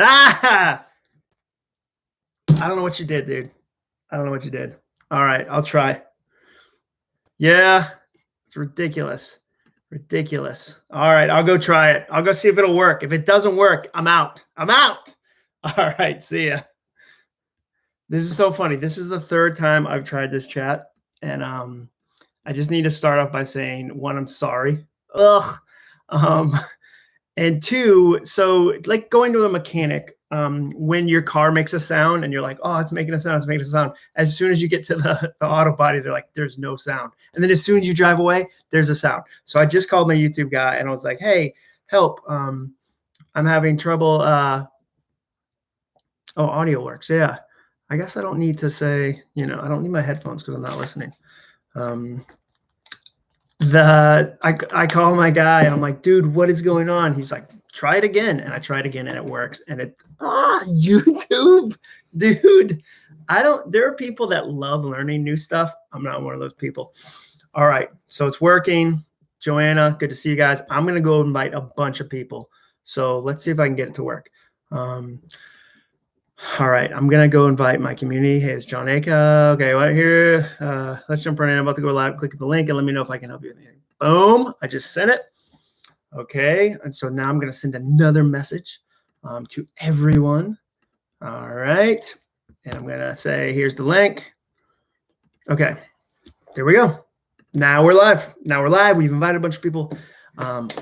Ah! I don't know what you did, dude. I don't know what you did. All right, I'll try. Yeah, it's ridiculous. Ridiculous. All right, I'll go try it. I'll go see if it'll work. If it doesn't work, I'm out. I'm out. All right, see ya. This is so funny. This is the third time I've tried this chat, and I just need to start off by saying, one, I'm sorry. Ugh. And two, so like going to a mechanic, when your car makes a sound and you're like, oh, it's making a sound, it's making a sound. As soon as you get to the auto body, they're like, there's no sound. And then as soon as you drive away, there's a sound. So I just called my YouTube guy and I was like, hey, help. I'm having trouble. Oh, audio works. Yeah. I guess I don't need to say, I don't need my headphones because I'm not listening. I call my guy and I'm like, dude, what is going on? He's like, try it again. And I tried again and it works. And YouTube, dude, there are people that love learning new stuff. I'm not one of those people. All right. So it's working. Joanna, good to see you guys. I'm going to go invite a bunch of people. So let's see if I can get it to work. All right, I'm going to go invite my community. Hey, it's Jon Acuff. Okay, right here. Let's jump right in. I'm about to go live. Click the link and let me know if I can help you with anything. Boom. I just sent it. Okay, and so now I'm going to send another message to everyone. All right, and I'm going to say, here's the link. Okay, there we go. Now we're live. We've invited a bunch of people.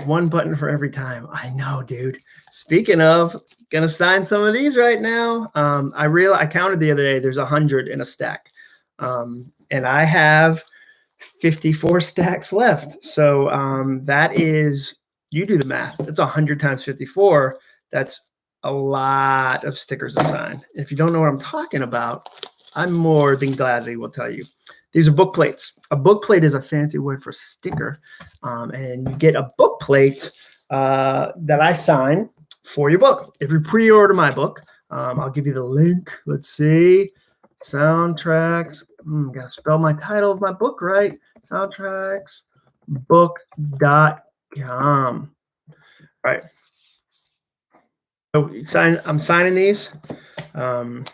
One button for every time. I know, dude. Speaking of, gonna sign some of these right now. I counted the other day. There's 100 in a stack, and I have 54 stacks left. So that is, you do the math. That's 100 times 54. That's a lot of stickers to sign. If you don't know what I'm talking about, I'm more than gladly will tell you. These are book plates. A book plate is a fancy word for sticker. And you get a book plate that I sign for your book. If you pre-order my book, I'll give you the link. Let's see. Soundtracks. Got to spell my title of my book right. Soundtracksbook.com. All right. So I'm signing these. I'm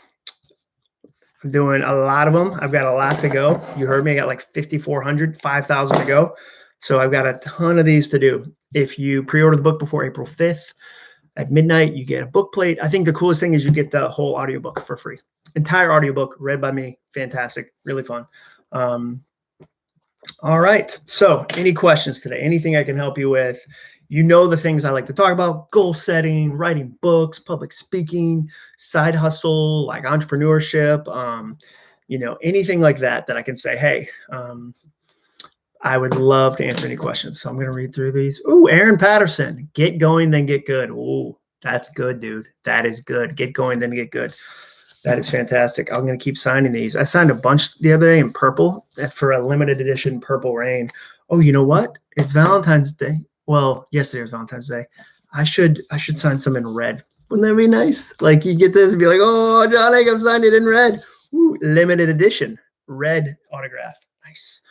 doing a lot of them. I've got a lot to go. You heard me. I got like 5,400, 5,000 to go. So I've got a ton of these to do. If you pre-order the book before April 5th at midnight, you get a book plate. I think the coolest thing is you get the whole audiobook for free. Entire audiobook read by me. Fantastic. Really fun. All right. So any questions today? Anything I can help you with? You know the things I like to talk about: goal setting, writing books, public speaking, side hustle, like entrepreneurship, anything like that I can say, hey, I would love to answer any questions. So I'm going to read through these. Ooh, Aaron Patterson, get going, then get good. Ooh, that's good, dude. That is good. Get going, then get good. That is fantastic. I'm going to keep signing these. I signed a bunch the other day in purple for a limited edition Purple Rain. Oh, you know what? It's Valentine's Day. Well, yesterday was Valentine's Day. I should sign some in red. Wouldn't that be nice? Like you get this and be like, oh, Jon Acuff signed it in red. Ooh, limited edition, red autograph. Nice.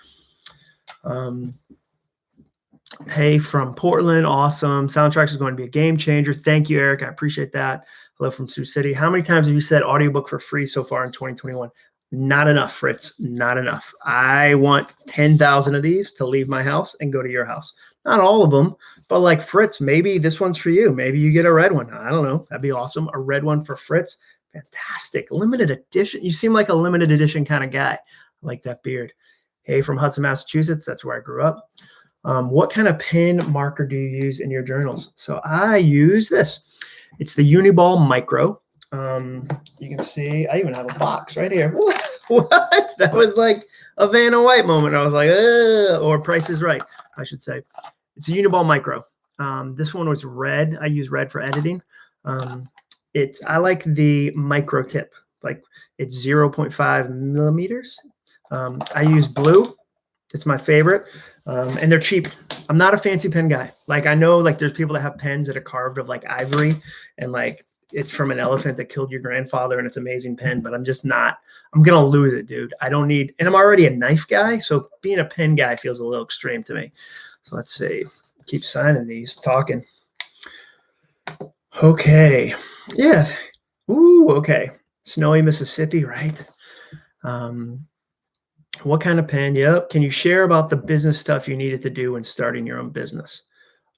Hey, from Portland. Awesome. Soundtracks is going to be a game changer. Thank you, Eric. I appreciate that. Hello from Sioux City. How many times have you said audiobook for free so far in 2021? Not enough, Fritz. Not enough. I want 10,000 of these to leave my house and go to your house. Not all of them, but like Fritz, maybe this one's for you. Maybe you get a red one. I don't know. That'd be awesome. A red one for Fritz. Fantastic. Limited edition. You seem like a limited edition kind of guy. I like that beard. Hey, from Hudson, Massachusetts. That's where I grew up. What kind of pen marker do you use in your journals? So I use this. It's the Uniball Micro. You can see I even have a box right here. What? That was like a Vanna White moment. I was like, or Price is Right, I should say. It's a Uniball Micro. This one was red. I use red for editing. I like the micro tip. Like it's 0.5 millimeters. I use blue. It's my favorite. And they're cheap. I'm not a fancy pen guy. Like I know like there's people that have pens that are carved of like ivory and like it's from an elephant that killed your grandfather and it's an amazing pen, but I'm just not, I'm going to lose it, dude. I don't need, and I'm already a knife guy. So being a pen guy feels a little extreme to me. So let's see, keep signing these, talking. Okay. Yeah. Ooh, okay. Snowy Mississippi, right? What kind of pen? Yep. Can you share about the business stuff you needed to do when starting your own business?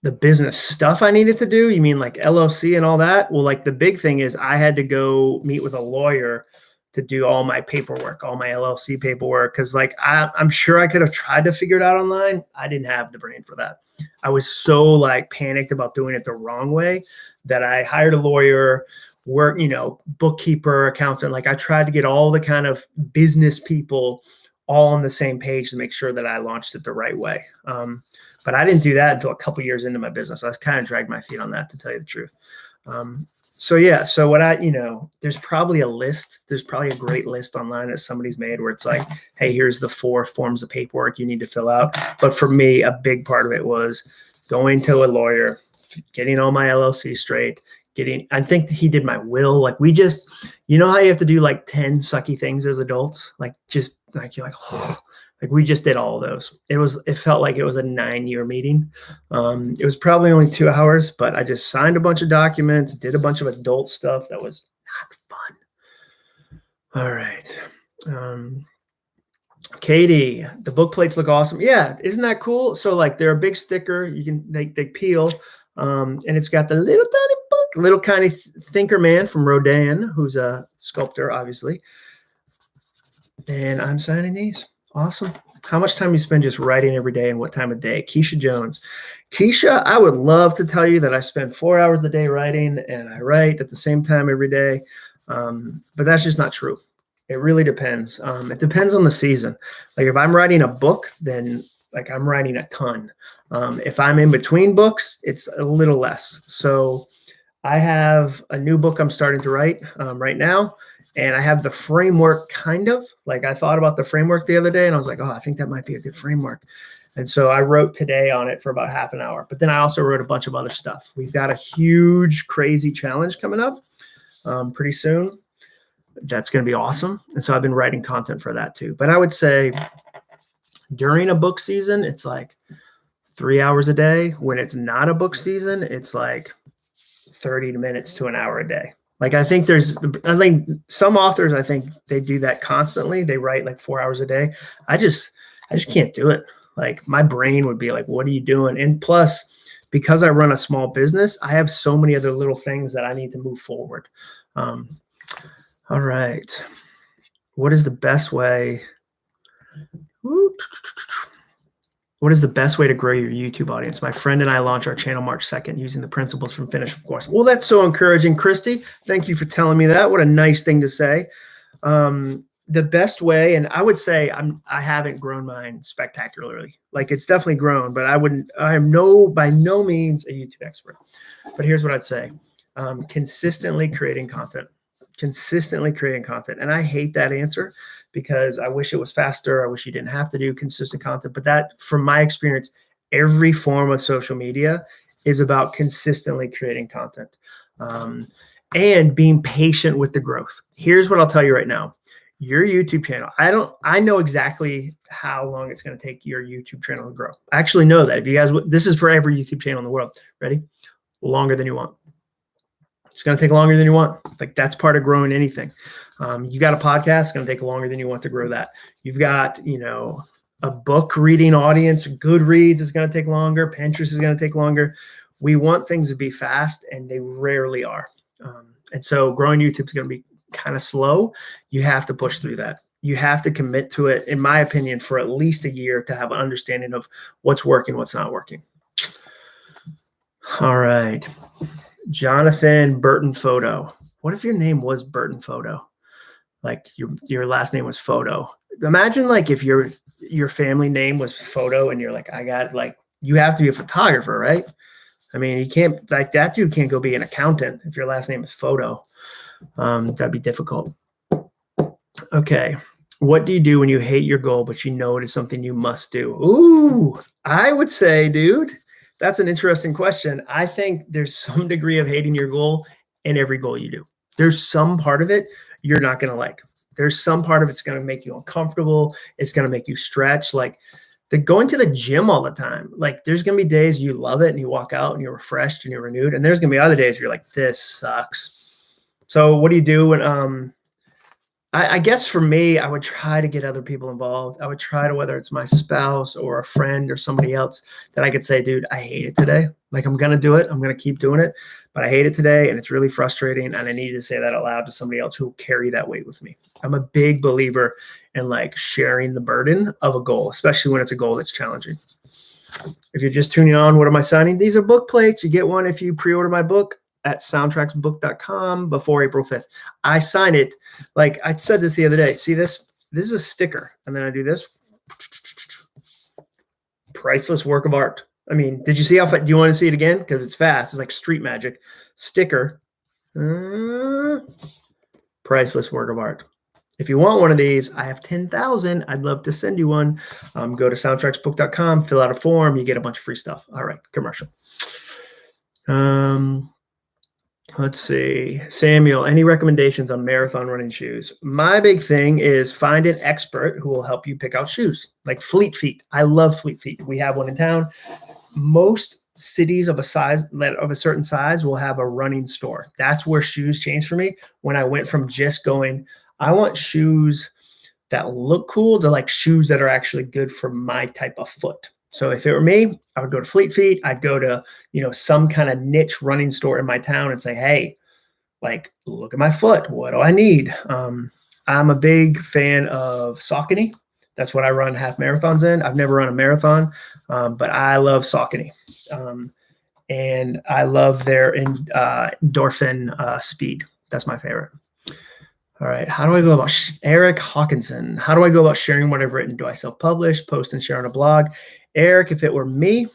The business stuff I needed to do? You mean like LLC and all that? Well, like the big thing is I had to go meet with a lawyer to do all my paperwork, all my LLC paperwork. Cause like I'm sure I could have tried to figure it out online. I didn't have the brain for that. I was so like panicked about doing it the wrong way that I hired a lawyer, work, bookkeeper, accountant. Like I tried to get all the kind of business people all on the same page to make sure that I launched it the right way. But I didn't do that until a couple years into my business. I was kind of dragged my feet on that, to tell you the truth. So what there's probably a list. There's probably a great list online that somebody's made where it's like, hey, here's the 4 forms of paperwork you need to fill out. But for me, a big part of it was going to a lawyer, getting all my LLC straight, I think he did my will. Like how you have to do like 10 sucky things as adults, like just like you're like, oh, like we just did all of those. It felt like it was a 9-year meeting. It was probably only 2 hours, but I just signed a bunch of documents, did a bunch of adult stuff that was not fun. All right. Katie, the book plates look awesome. Yeah. Isn't that cool? So like they're a big sticker. They peel. And it's got the little tiny book, little tiny thinker man from Rodin, who's a sculptor, obviously. And I'm signing these. Awesome. How much time you spend just writing every day and what time of day? Keisha Jones. Keisha, I would love to tell you that I spend 4 hours a day writing and I write at the same time every day. But that's just not true. It really depends. It depends on the season. Like if I'm writing a book, then like I'm writing a ton. If I'm in between books, it's a little less. So I have a new book I'm starting to write right now. And I have the framework kind of like I thought about the framework the other day and I was like, oh, I think that might be a good framework. And so I wrote today on it for about half an hour. But then I also wrote a bunch of other stuff. We've got a huge, crazy challenge coming up pretty soon. That's going to be awesome. And so I've been writing content for that too. But I would say during a book season, it's like 3 hours a day. When it's not a book season, it's like 30 minutes to an hour a day. Like I think some authors, I think they do that constantly. They write like 4 hours a day. I just can't do it. Like my brain would be like, what are you doing? And plus, because I run a small business, I have so many other little things that I need to move forward. All right. What is the best way? What is the best way to grow your YouTube audience? My friend and I launch our channel March 2nd using the principles from Finish, of course. Well, that's so encouraging, Christy. Thank you for telling me that. What a nice thing to say. The best way, and I would say I haven't grown mine spectacularly. Like it's definitely grown, but I am by no means a YouTube expert. But here's what I'd say. Consistently creating content. And I hate that answer because I wish it was faster. I wish you didn't have to do consistent content. But that, from my experience, every form of social media is about consistently creating content and being patient with the growth. Here's what I'll tell you right now. Your YouTube channel, I know exactly how long it's going to take your YouTube channel to grow. I actually know that. If you guys, this is for every YouTube channel in the world. Ready? Longer than you want. It's going to take longer than you want. Like that's part of growing anything. You got a podcast, it's going to take longer than you want to grow that. You've got, a book reading audience, Goodreads is going to take longer. Pinterest is going to take longer. We want things to be fast and they rarely are. And so growing YouTube is going to be kind of slow. You have to push through that. You have to commit to it, in my opinion, for at least a year to have an understanding of what's working, what's not working. All right. Jonathan Burton Photo. What if your name was Burton Photo? Like your last name was Photo. Imagine like if your family name was Photo and you're like, you have to be a photographer, right? I mean, you can't, like that dude can't go be an accountant if your last name is Photo. That'd be difficult. Okay. What do you do when you hate your goal, but you know it is something you must do? Ooh, I would say, dude, that's an interesting question. I think there's some degree of hating your goal in every goal you do. There's some part of it you're not going to like. There's some part of it's going to make you uncomfortable. It's going to make you stretch. Like going to the gym all the time. Like there's going to be days you love it and you walk out and you're refreshed and you're renewed. And there's going to be other days where you're like, this sucks. So what do you do when, I guess for me, I would try to get other people involved. I would try to, whether it's my spouse or a friend or somebody else, that I could say, dude, I hate it today. Like, I'm going to do it. I'm going to keep doing it, but I hate it today. And it's really frustrating. And I need to say that out loud to somebody else who will carry that weight with me. I'm a big believer in like sharing the burden of a goal, especially when it's a goal that's challenging. If you're just tuning on, what am I signing? These are book plates. You get one if you pre-order my book at soundtracksbook.com before April 5th. I sign it. Like I said this the other day. See this? This is a sticker. And then I do this. Priceless work of art. I mean, did you see how fast? Do you want to see it again? Because it's fast. It's like street magic. Sticker. Priceless work of art. If you want one of these, I have 10,000. I'd love to send you one. Go to soundtracksbook.com, fill out a form. You get a bunch of free stuff. All right, commercial. Let's see. Samuel, any recommendations on marathon running shoes? My big thing is find an expert who will help you pick out shoes, like Fleet Feet. I love Fleet Feet. We have one in town. Most cities of a certain size will have a running store. That's where shoes changed for me. When I went from just going, I want shoes that look cool, to like shoes that are actually good for my type of foot. So if it were me, I would go to Fleet Feet. I'd go to, some kind of niche running store in my town and say, hey, like, look at my foot. What do I need? I'm a big fan of Saucony. That's what I run half marathons in. I've never run a marathon, but I love Saucony. And I love their endorphin speed. That's my favorite. All right. How do I go about Eric Hawkinson? How do I go about sharing what I've written? Do I self-publish, post and share on a blog? Eric, if it were me,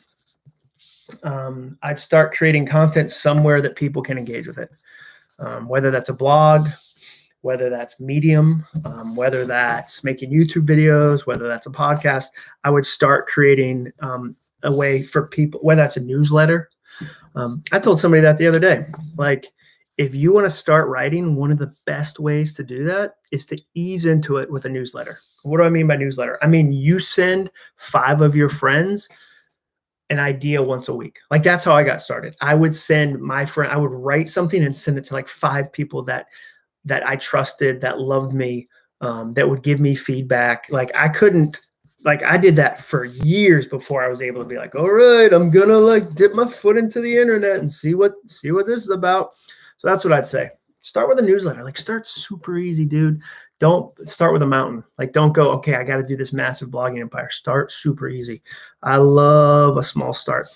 I'd start creating content somewhere that people can engage with it. Whether that's a blog, whether that's Medium, whether that's making YouTube videos, whether that's a podcast, I would start creating a way for people, whether that's a newsletter. I told somebody that the other day, like, if you want to start writing, one of the best ways to do that is to ease into it with a newsletter. What do I mean by newsletter? I mean, you send 5 of your friends an idea once a week. Like, that's how I got started. I would send my friend, I would write something and send it to like 5 people that I trusted, that loved me, that would give me feedback. Like, I did that for years before I was able to be like, all right, I'm going to like dip my foot into the internet and see what this is about. So that's what I'd say. Start with a newsletter. Like, start super easy, dude. Don't start with a mountain. Like, don't go, okay, I got to do this massive blogging empire. Start super easy. I love a small start.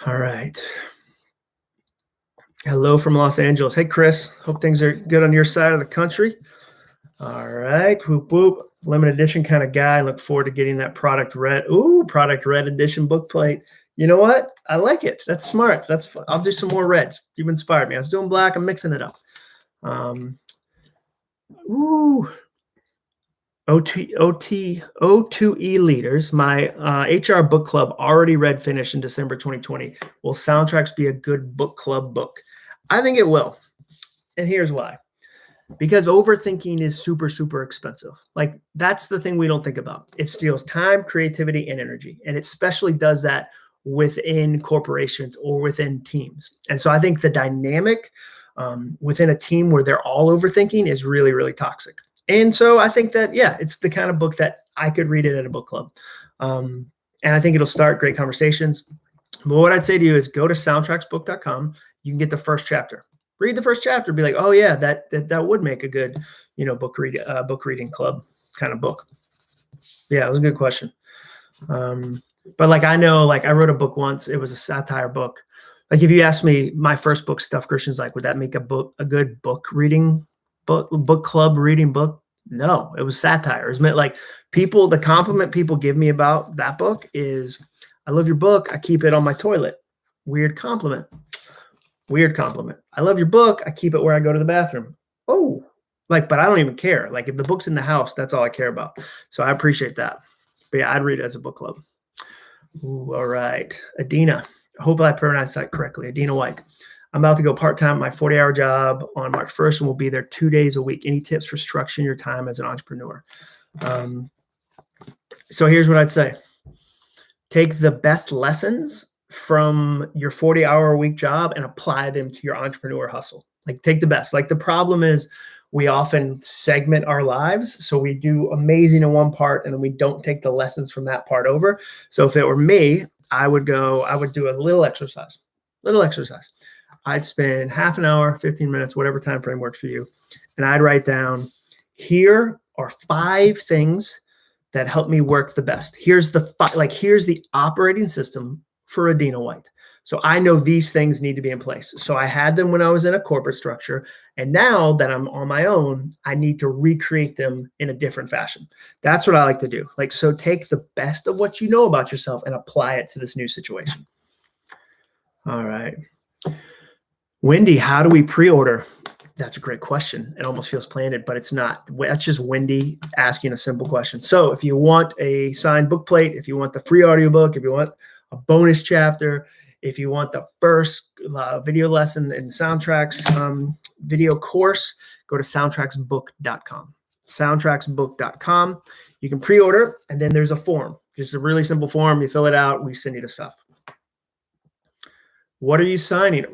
All right. Hello from Los Angeles. Hey, Chris. Hope things are good on your side of the country. All right. Whoop, whoop. Limited edition kind of guy. Look forward to getting that product red. Ooh, product red edition book plate. You know what? I like it. That's smart. That's fun. I'll do some more red. You've inspired me. I was doing black. I'm mixing it up. O2E leaders. My HR book club already read finished in December 2020. Will Soundtracks be a good book club book? I think it will. And here's why. Because overthinking is super, super expensive. Like, that's the thing we don't think about. It steals time, creativity, and energy. And it especially does that within corporations or within teams. And so I think the dynamic within a team where they're all overthinking is really, really toxic. And so I think that, yeah, it's the kind of book that I could read it at a book club. And I think it'll start great conversations. But what I'd say to you is go to soundtracksbook.com. You can get the first chapter. Read the first chapter. Be like, oh yeah, that would make a good, book reading club kind of book. Yeah, it was a good question. But like, I know, like, I wrote a book once. It was a satire book. Like, if you ask me, my first book, Stuff Christians Like, would that make a good book club reading book? No, it was satire. It was meant, like, the compliment people give me about that book is, I love your book. I keep it on my toilet. Weird compliment. I love your book. I keep it where I go to the bathroom. Oh, like, but I don't even care. Like, if the book's in the house, that's all I care about. So I appreciate that. But yeah, I'd read it as a book club. Ooh, all right. Adina. I hope I pronounced that correctly. Adina White. I'm about to go part-time at my 40-hour job on March 1st and will be there 2 days a week. Any tips for structuring your time as an entrepreneur? So here's what I'd say. Take the best lessons from your 40-hour a week job and apply them to your entrepreneur hustle. Like take the best. Like the problem is we often segment our lives. So we do amazing in one part and then we don't take the lessons from that part over. So if it were me, I would do a little exercise. I'd spend half an hour, 15 minutes, whatever time frame works for you. And I'd write down, here are 5 things that help me work the best. Here's the operating system for Adina White. So I know these things need to be in place. So I had them when I was in a corporate structure. And now that I'm on my own, I need to recreate them in a different fashion. That's what I like to do. Like, so take the best of what you know about yourself and apply it to this new situation. All right. Wendy, how do we pre-order? That's a great question. It almost feels planted, but it's not. That's just Wendy asking a simple question. So if you want a signed book plate, if you want the free audiobook, if you want a bonus chapter, if you want the first video lesson and soundtracks video course, go to soundtracksbook.com. Soundtracksbook.com. You can pre-order, and then there's a form. Just a really simple form. You fill it out. We send you the stuff. What are you signing?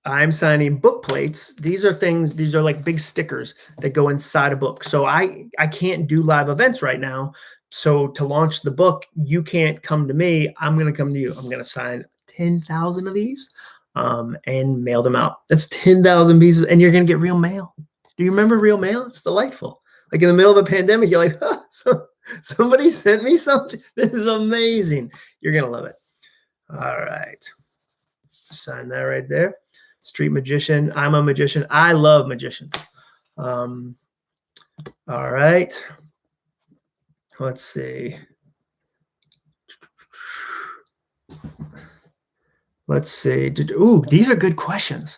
I'm signing book plates. These are like big stickers that go inside a book. So I can't do live events right now. So to launch the book, you can't come to me. I'm going to come to you. I'm going to sign 10,000 of these and mail them out. That's 10,000 pieces, and you're going to get real mail. Do you remember real mail? It's delightful. Like in the middle of a pandemic, you're like, oh, so somebody sent me something. This is amazing. You're going to love it. All right. Sign that right there. Street magician. I'm a magician. I love magicians. All right. Let's see. Ooh, these are good questions.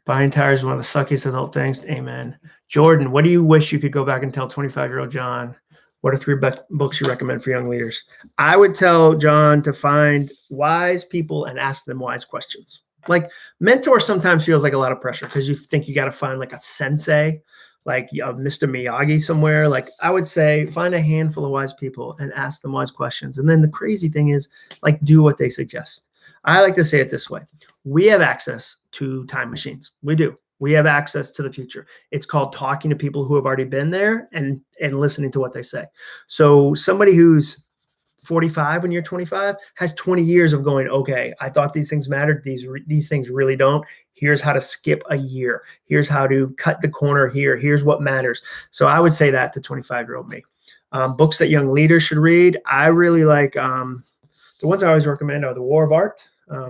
Buying tires is one of the suckiest of the whole things. Amen. Jordan, what do you wish you could go back and tell 25-year-old John? What are 3 books you recommend for young leaders? I would tell John to find wise people and ask them wise questions. Like mentor sometimes feels like a lot of pressure because you think you got to find like a sensei, like Mr. Miyagi somewhere. Like I would say find a handful of wise people and ask them wise questions. And then the crazy thing is like do what they suggest. I like to say it this way. We have access to time machines. We do. We have access to the future. It's called talking to people who have already been there and listening to what they say. So somebody who's 45 when you're 25 has 20 years of going, okay, I thought these things mattered. These things really don't. Here's how to skip a year. Here's how to cut the corner here. Here's what matters. So I would say that to 25-year-old me. Books that young leaders should read. I really like the ones I always recommend are The War of Art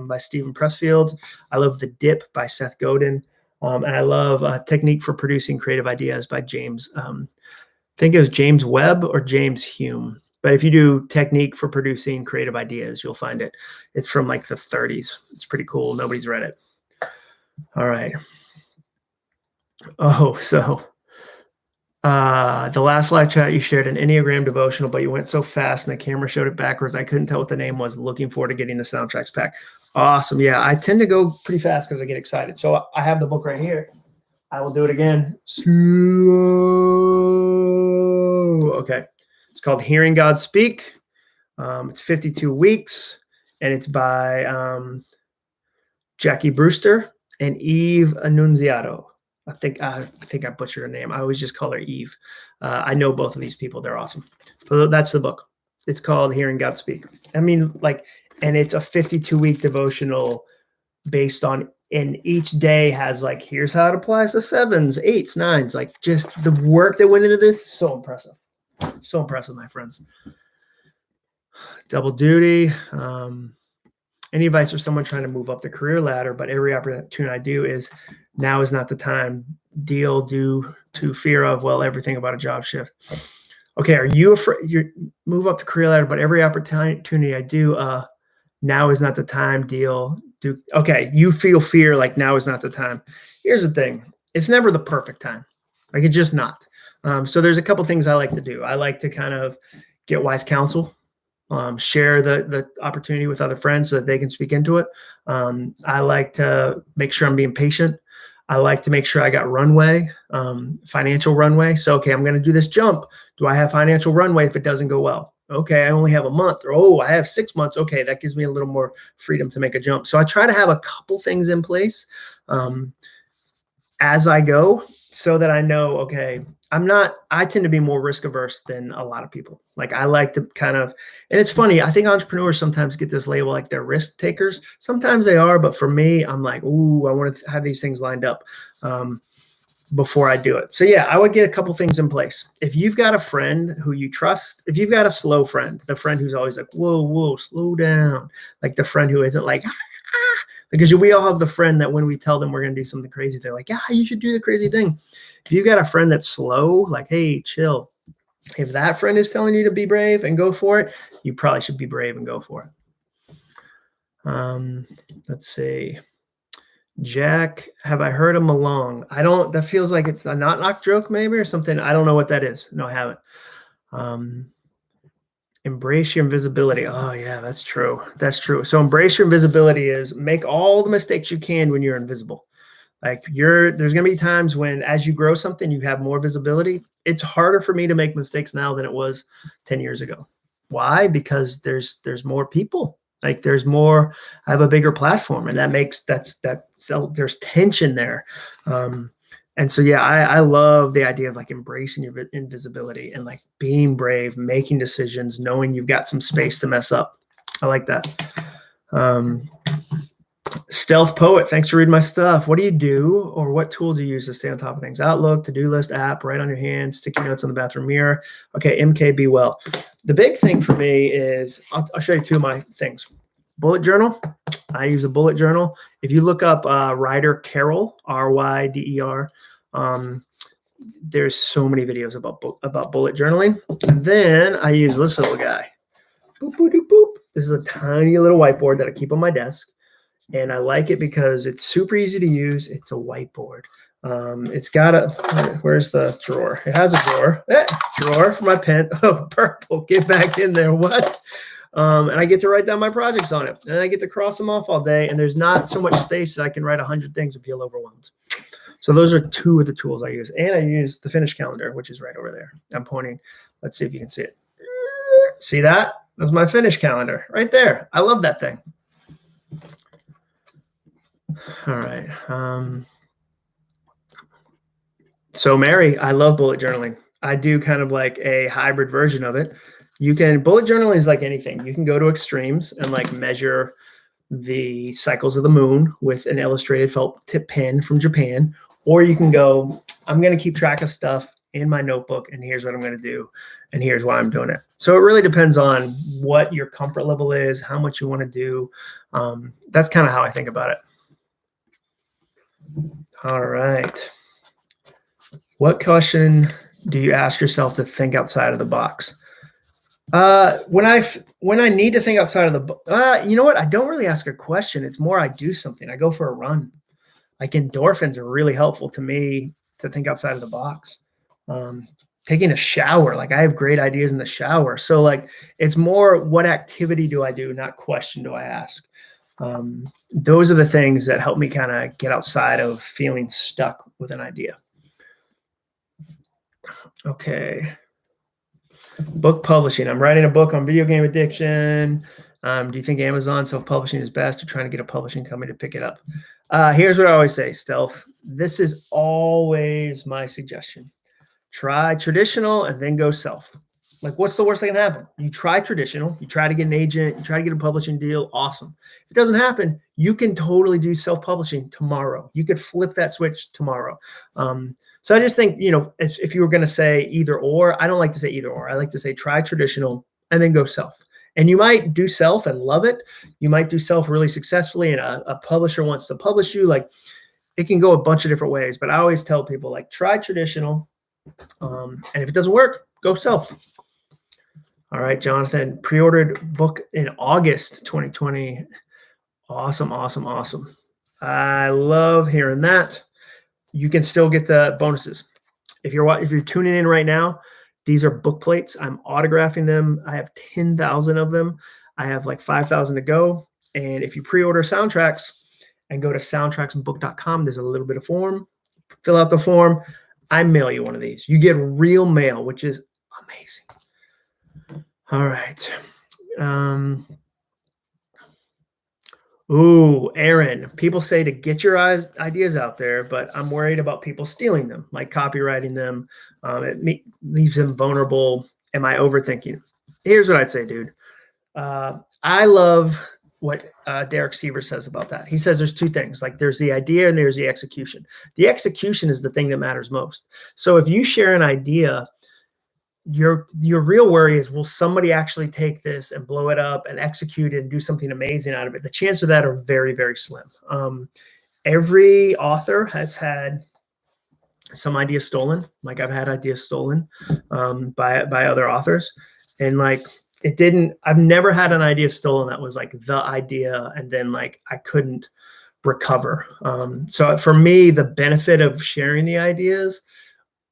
by Stephen Pressfield. I love The Dip by Seth Godin. And I love Technique for Producing Creative Ideas by James. I think it was James Webb or James Hume. But if you do Technique for Producing Creative Ideas, you'll find it. It's from like the 30s. It's pretty cool. Nobody's read it. All right. Oh, so the last live chat, you shared an Enneagram devotional, but you went so fast and the camera showed it backwards. I couldn't tell what the name was. Looking forward to getting the soundtracks pack. Awesome. Yeah, I tend to go pretty fast because I get excited. So I have the book right here. I will do it again. Slow. Okay. It's called Hearing God Speak. It's 52 weeks, and it's by Jackie Brewster and Eve Annunziato. I think I butchered her name. I always just call her Eve. I know both of these people. They're awesome. So that's the book. It's called Hearing God Speak. I mean, and it's a 52-week devotional based on, and each day has like, here's how it applies to 7s, 8s, 9s. Like just the work that went into this, so impressive. So impressive, my friends. Double duty. Any advice for someone trying to move up the career ladder, but every opportunity I do is now is not the time. Deal due to fear of, well, everything about a job shift. Okay, are you afraid you move up the career ladder, but every opportunity I do, now is not the time. Deal do. Okay, you feel fear like now is not the time. Here's the thing. It's never the perfect time. Like it's just not. So there's a couple things I like to do. I like to kind of get wise counsel, share the opportunity with other friends so that they can speak into it. I like to make sure I'm being patient. I like to make sure I got runway, financial runway. So, okay, I'm going to do this jump. Do I have financial runway if it doesn't go well? Okay, I only have a month, or, I have 6 months. Okay, that gives me a little more freedom to make a jump. So I try to have a couple things in place. as I go so that I know, okay, I tend to be more risk averse than a lot of people. Like I like to kind of, and it's funny, I think entrepreneurs sometimes get this label like they're risk takers. Sometimes they are, but for me, I'm like, ooh, I want to have these things lined up before I do it. So yeah, I would get a couple things in place. If you've got a friend who you trust, if you've got a slow friend, the friend who's always like, whoa, slow down. Like the friend who isn't like, because we all have the friend that when we tell them we're going to do something crazy, they're like, yeah, you should do the crazy thing. If you've got a friend that's slow, like, hey, chill. If that friend is telling you to be brave and go for it, you probably should be brave and go for it. Let's see. Jack, have I heard of Malong? That feels like it's a knock joke maybe or something. I don't know what that is. No, I haven't. Embrace your invisibility. Oh yeah, that's true. That's true. So embrace your invisibility is make all the mistakes you can when you're invisible. Like there's going to be times when as you grow something, you have more visibility. It's harder for me to make mistakes now than it was 10 years ago. Why? Because there's more people. Like there's more, I have a bigger platform and so there's tension there. And so, yeah, I love the idea of like embracing your invisibility and like being brave, making decisions, knowing you've got some space to mess up. I like that. Stealth Poet, thanks for reading my stuff. What do you do or what tool do you use to stay on top of things? Outlook, to-do list, app, write on your hand, sticky notes on the bathroom mirror. Okay, MK, be well. The big thing for me is, I'll show you two of my things. Bullet journal. I use a bullet journal. If you look up Ryder Carroll, R-Y-D-E-R, there's so many videos about bullet journaling. And then I use this little guy. Boop, boop, doop, boop. This is a tiny little whiteboard that I keep on my desk. And I like it because it's super easy to use. It's a whiteboard. It's got where's the drawer? It has a drawer. Drawer for my pen. Oh, purple. Get back in there. What? And I get to write down my projects on it. And I get to cross them off all day. And there's not so much space that I can write 100 things and feel overwhelmed. So those are two of the tools I use. And I use the finish calendar, which is right over there. I'm pointing. Let's see if you can see it. See that? That's my finish calendar right there. I love that thing. All right. So Mary, I love bullet journaling. I do kind of like a hybrid version of it. Bullet journaling is like anything. You can go to extremes and like measure the cycles of the moon with an illustrated felt tip pen from Japan, or you can go, I'm going to keep track of stuff in my notebook and here's what I'm going to do. And here's why I'm doing it. So it really depends on what your comfort level is, how much you want to do. That's kind of how I think about it. All right. What question do you ask yourself to think outside of the box? When I need to think outside of the box, you know what? I don't really ask a question. It's more I do something. I go for a run. Like endorphins are really helpful to me to think outside of the box. Taking a shower, like I have great ideas in the shower. So like it's more what activity do I do, not question do I ask. Those are the things that help me kind of get outside of feeling stuck with an idea. Okay. Book publishing. I'm writing a book on video game addiction. Do you think Amazon self-publishing is best or trying to get a publishing company to pick it up? Here's what I always say, Stealth. This is always my suggestion. Try traditional and then go self. Like, what's the worst that can happen? You try traditional, you try to get an agent, you try to get a publishing deal. Awesome. If it doesn't happen, you can totally do self-publishing tomorrow. You could flip that switch tomorrow. So I just think, if you were going to say either or, I don't like to say either or. I like to say try traditional and then go self. And you might do self and love it. You might do self really successfully and a publisher wants to publish you. Like, it can go a bunch of different ways, but I always tell people, like, try traditional. And if it doesn't work, go self. All right, Jonathan, pre-ordered book in August 2020. Awesome, awesome, awesome. I love hearing that. You can still get the bonuses. If you're tuning in right now, these are book plates. I'm autographing them. I have 10,000 of them. I have like 5,000 to go. And if you pre-order soundtracks and go to soundtracksbook.com, there's a little bit of form. Fill out the form. I mail you one of these. You get real mail, which is amazing. All right. Ooh, Aaron, people say to get your ideas out there, but I'm worried about people stealing them, like copywriting them. Leaves them vulnerable. Am I overthinking? Here's what I'd say, dude. I love what Derek Siever says about that. He says there's two things, like there's the idea and there's the execution. The execution is the thing that matters most. So if you share an idea, your real worry is, will somebody actually take this and blow it up and execute it and do something amazing out of it? The chances of that are very, very slim. Every author has had some ideas stolen. Like I've had ideas stolen by other authors, and like I've never had an idea stolen that was like the idea and then like I couldn't recover. So for me, the benefit of sharing the ideas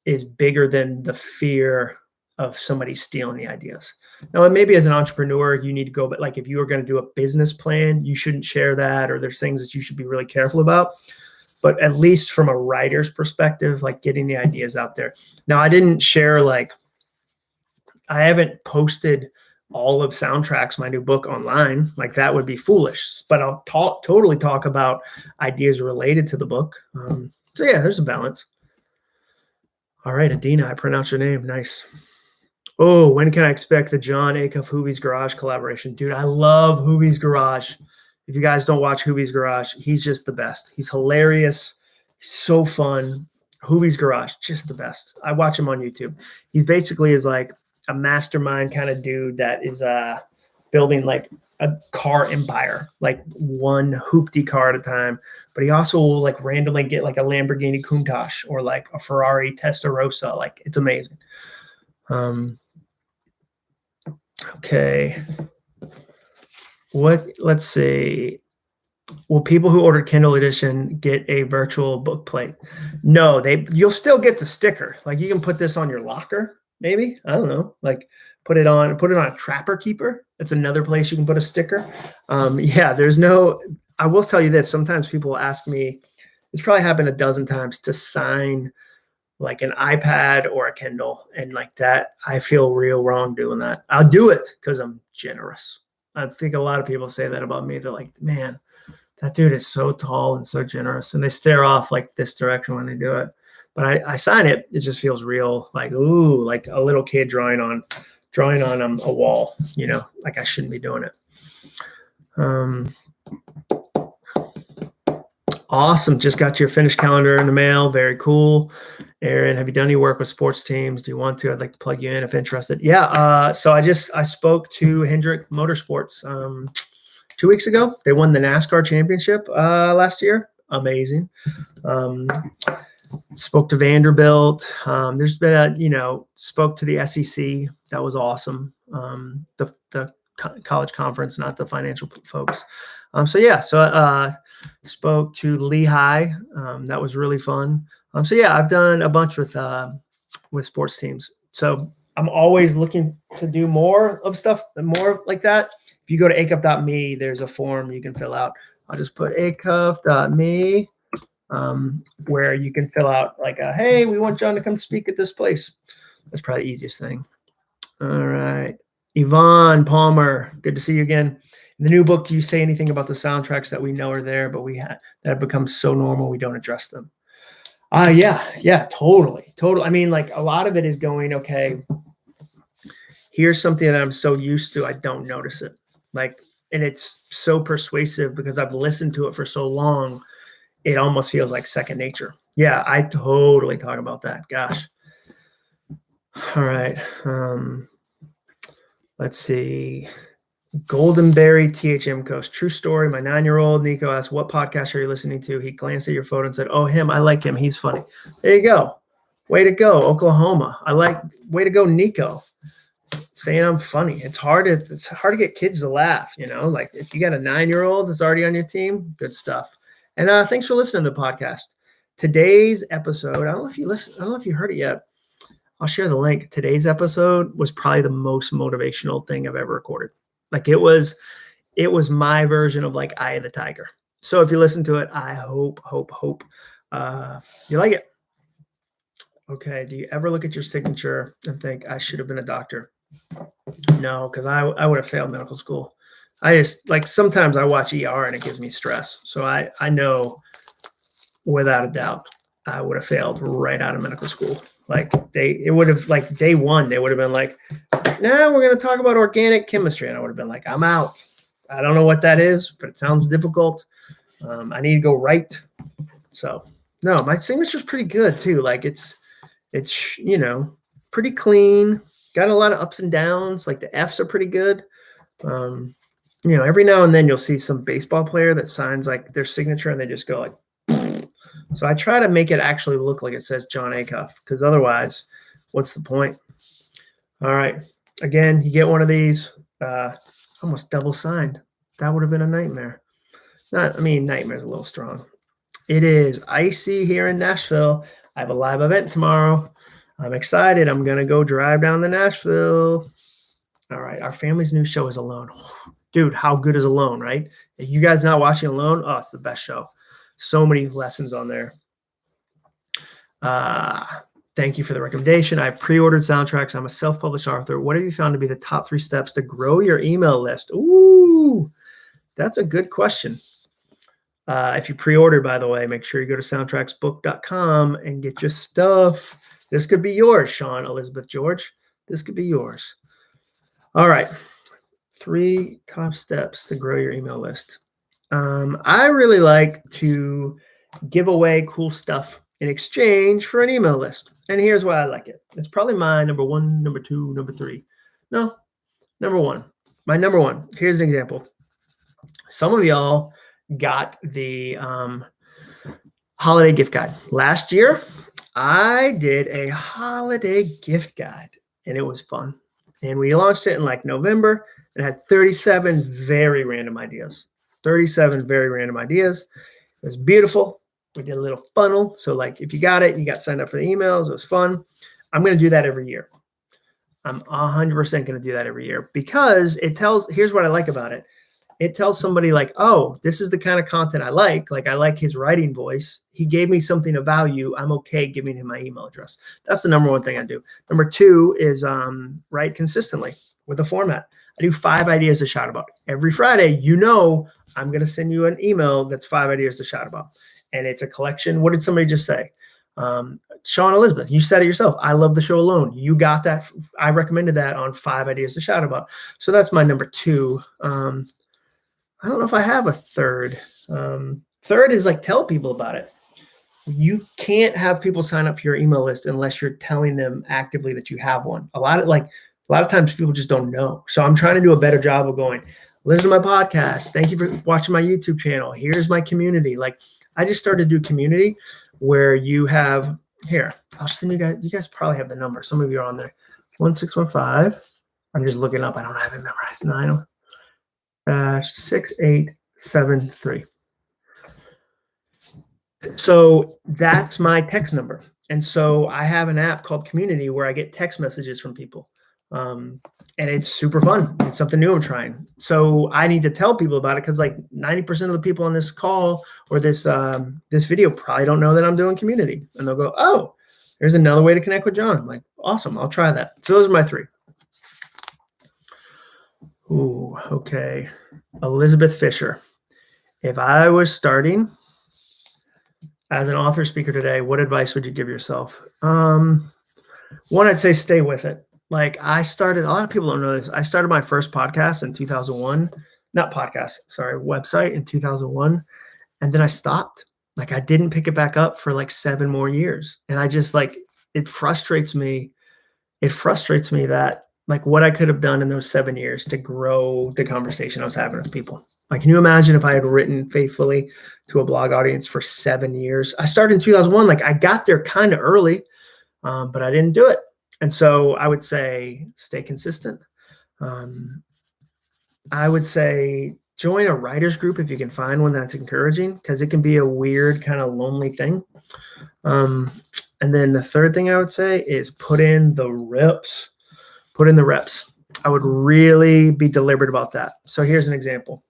is bigger than the fear of somebody stealing the ideas. Now, maybe as an entrepreneur, you need to go, but like if you are going to do a business plan, you shouldn't share that, or there's things that you should be really careful about. But at least from a writer's perspective, like getting the ideas out there. Now, I didn't share, like, I haven't posted all of Soundtracks, my new book, online. Like that would be foolish, but I'll totally talk about ideas related to the book. So yeah, there's a balance. All right, Adina, I pronounced your name. Nice. Oh, when can I expect the Jon Acuff Hoovie's Garage collaboration? Dude, I love Hoovie's Garage. If you guys don't watch Hoovie's Garage, he's just the best. He's hilarious. He's so fun. Hoovie's Garage, just the best. I watch him on YouTube. He basically is like a mastermind kind of dude that is building like a car empire, like one hoopty car at a time. But he also will like randomly get like a Lamborghini Countach or like a Ferrari Testarossa. Like it's amazing. Okay. Let's see. Will people who ordered Kindle edition get a virtual book plate? No, you'll still get the sticker. Like you can put this on your locker, maybe. I don't know. Like put it on a Trapper Keeper. That's another place you can put a sticker. Yeah, I will tell you this. Sometimes people ask me, it's probably happened a dozen times, to sign like an iPad or a Kindle. And like that, I feel real wrong doing that. I'll do it because I'm generous. I think a lot of people say that about me. They're like, man, that dude is so tall and so generous. And they stare off like this direction when they do it. But I sign it. It just feels real. Like, ooh, like a little kid drawing on a wall, you know, like I shouldn't be doing it. Awesome. Just got your finished calendar in the mail. Very cool. Aaron, have you done any work with sports teams? Do you want to? I'd like to plug you in if interested. Yeah. So I spoke to Hendrick Motorsports 2 weeks ago. They won the NASCAR championship last year. Amazing. Spoke to Vanderbilt. There's been spoke to the SEC. That was awesome. The college conference, not the financial folks. So spoke to Lehigh. That was really fun. So yeah, I've done a bunch with sports teams. So I'm always looking to do more of stuff, more like that. If you go to acuff.me, there's a form you can fill out. I'll just put acuff.me, where you can fill out like, hey, we want Jon to come speak at this place. That's probably the easiest thing. All right. Yvonne Palmer, good to see you again. In the new book, do you say anything about the soundtracks that we know are there, but that have become so normal we don't address them? Yeah, totally. I mean, like a lot of it is going, okay, here's something that I'm so used to, I don't notice it. Like, and it's so persuasive because I've listened to it for so long, it almost feels like second nature. Yeah, I totally talk about that. Gosh. All right. Let's see. Goldenberry THM Coast. True story. My 9-year-old Nico asked, what podcast are you listening to? He glanced at your photo and said, oh, him. I like him. He's funny. There you go. Way to go, Oklahoma. Way to go, Nico. Saying I'm funny. It's hard to get kids to laugh, you know, like if you got a 9-year-old that's already on your team, good stuff. And thanks for listening to the podcast. Today's episode, I don't know if you heard it yet. I'll share the link. Today's episode was probably the most motivational thing I've ever recorded. Like it was my version of like Eye of the Tiger. So if you listen to it, I hope you like it. Okay. Do you ever look at your signature and think I should have been a doctor? No, because I would have failed medical school. I just like sometimes I watch ER and it gives me stress. So I know without a doubt I would have failed right out of medical school. Like it would have like day one, they would have been like, nah, we're going to talk about organic chemistry. And I would have been like, I'm out. I don't know what that is, but it sounds difficult. I need to go right. So no, my signature's pretty good too. Like it's, pretty clean, got a lot of ups and downs. Like the F's are pretty good. Every now and then you'll see some baseball player that signs like their signature and they just go like, so I try to make it actually look like it says Jon Acuff, because otherwise, what's the point? All right. Again, you get one of these, almost double signed. That would have been a nightmare. Nightmare's a little strong. It is icy here in Nashville. I have a live event tomorrow. I'm excited. I'm going to go drive down to Nashville. All right. Our family's new show is Alone. Dude, how good is Alone, right? Are you guys not watching Alone? Oh, it's the best show. So many lessons on there. Thank you for the recommendation. I've pre-ordered soundtracks. I'm a self-published author. What have you found to be the top 3 steps to grow your email list? Ooh, that's a good question. If you pre-order, by the way, make sure you go to soundtracksbook.com and get your stuff. This could be yours, Sean, Elizabeth, George. This could be yours. All right. 3 top steps to grow your email list. I really like to give away cool stuff in exchange for an email list. And here's why I like it. It's probably my number 1, number 2, number 3. No, number 1. My number 1. Here's an example. Some of y'all got the holiday gift guide. Last year, I did a holiday gift guide, and it was fun. And we launched it in like November and had 37 very random ideas. 37 very random ideas. It was beautiful. We did a little funnel. So like if you got it, you got signed up for the emails. It was fun. I'm going to do that every year. I'm 100% going to do that every year because here's what I like about it. It tells somebody like, oh, this is the kind of content I like. Like I like his writing voice. He gave me something of value. I'm okay giving him my email address. That's the number 1 thing I do. Number 2 is write consistently with a format. I do 5 ideas to shout about. Every Friday, I'm going to send you an email that's 5 ideas to shout about. And it's a collection. What did somebody just say? Sean, Elizabeth, you said it yourself. I love the show Alone. You got that. I recommended that on 5 ideas to shout about. So that's my number 2. I don't know if I have a third. Third is like tell people about it. You can't have people sign up for your email list unless you're telling them actively that you have one. A lot of times people just don't know. So I'm trying to do a better job of going, listen to my podcast. Thank you for watching my YouTube channel. Here's my community. Like I just started to do community where you have here. I'll send you guys probably have the number. Some of you are on there. 1615. I'm just looking up. I don't have it memorized. 6873. So that's my text number. And so I have an app called Community where I get text messages from people. And it's super fun. It's something new I'm trying. So I need to tell people about it because like 90% of the people on this call or this video probably don't know that I'm doing Community. And they'll go, oh, there's another way to connect with John. I'm like, awesome. I'll try that. So those are my 3. Ooh, okay. Elizabeth Fisher. If I was starting as an author speaker today, what advice would you give yourself? One, I'd say stay with it. Like a lot of people don't know this. I started my first podcast in 2001, website in 2001. And then I stopped. Like I didn't pick it back up for like 7 more years. And I just it frustrates me. It frustrates me that like what I could have done in those 7 years to grow the conversation I was having with people. Like, can you imagine if I had written faithfully to a blog audience for 7 years? I started in 2001. Like I got there kind of early, but I didn't do it. And so I would say stay consistent. I would say join a writer's group if you can find one that's encouraging, because it can be a weird kind of lonely thing. And then the third thing I would say is put in the reps. Put in the reps. I would really be deliberate about that. So here's an example.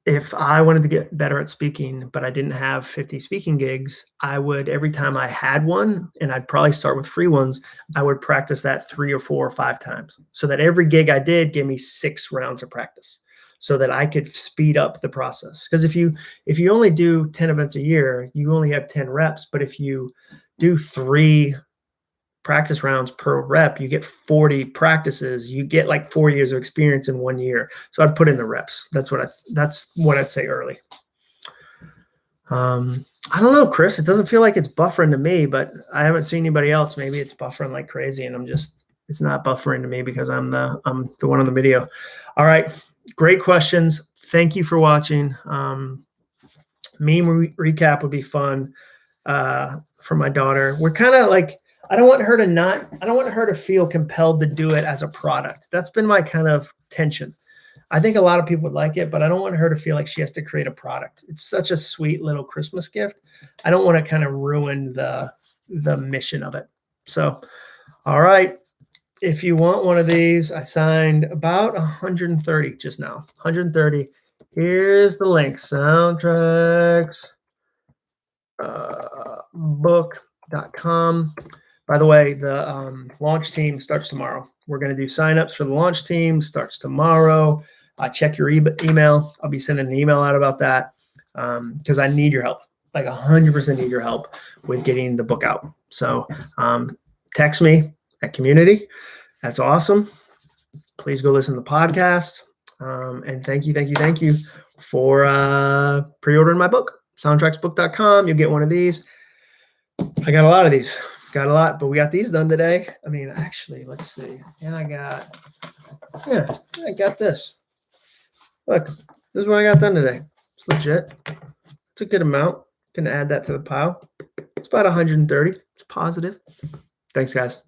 if I wanted to get better at speaking, but I didn't have 50 speaking gigs, I would, every time I had one, and I'd probably start with free ones, I would practice that 3 or 4 or 5 times so that every gig I did gave me 6 rounds of practice so that I could speed up the process. Because if you only do 10 events a year, you only have 10 reps. But if you do 3 practice rounds per rep, you get 40 practices. You get like 4 years of experience in 1 year. So I'd put in the reps. That's what I'd say early. I don't know, Chris. It doesn't feel like it's buffering to me, but I haven't seen anybody else. Maybe it's buffering like crazy, and it's not buffering to me because I'm the one on the video. All right, great questions. Thank you for watching. Meme recap would be fun for my daughter. We're kind of like, I don't want her to feel compelled to do it as a product. That's been my kind of tension. I think a lot of people would like it, but I don't want her to feel like she has to create a product. It's such a sweet little Christmas gift. I don't want to kind of ruin the mission of it. So, all right. If you want one of these, I signed about 130 just now. 130. Here's the link. Soundtracks book.com. By the way, the launch team starts tomorrow. We're going to do signups for the launch team. Starts tomorrow. Check your email. I'll be sending an email out about that because I need your help. Like 100% need your help with getting the book out. So text me at community. That's awesome. Please go listen to the podcast. And thank you for pre-ordering my book. Soundtracksbook.com. You'll get one of these. I got a lot of these. Got a lot, but we got these done today. I mean, actually, let's see. And I got this. Look, this is what I got done today. It's legit. It's a good amount. Can add that to the pile. It's about 130. It's positive. Thanks, guys.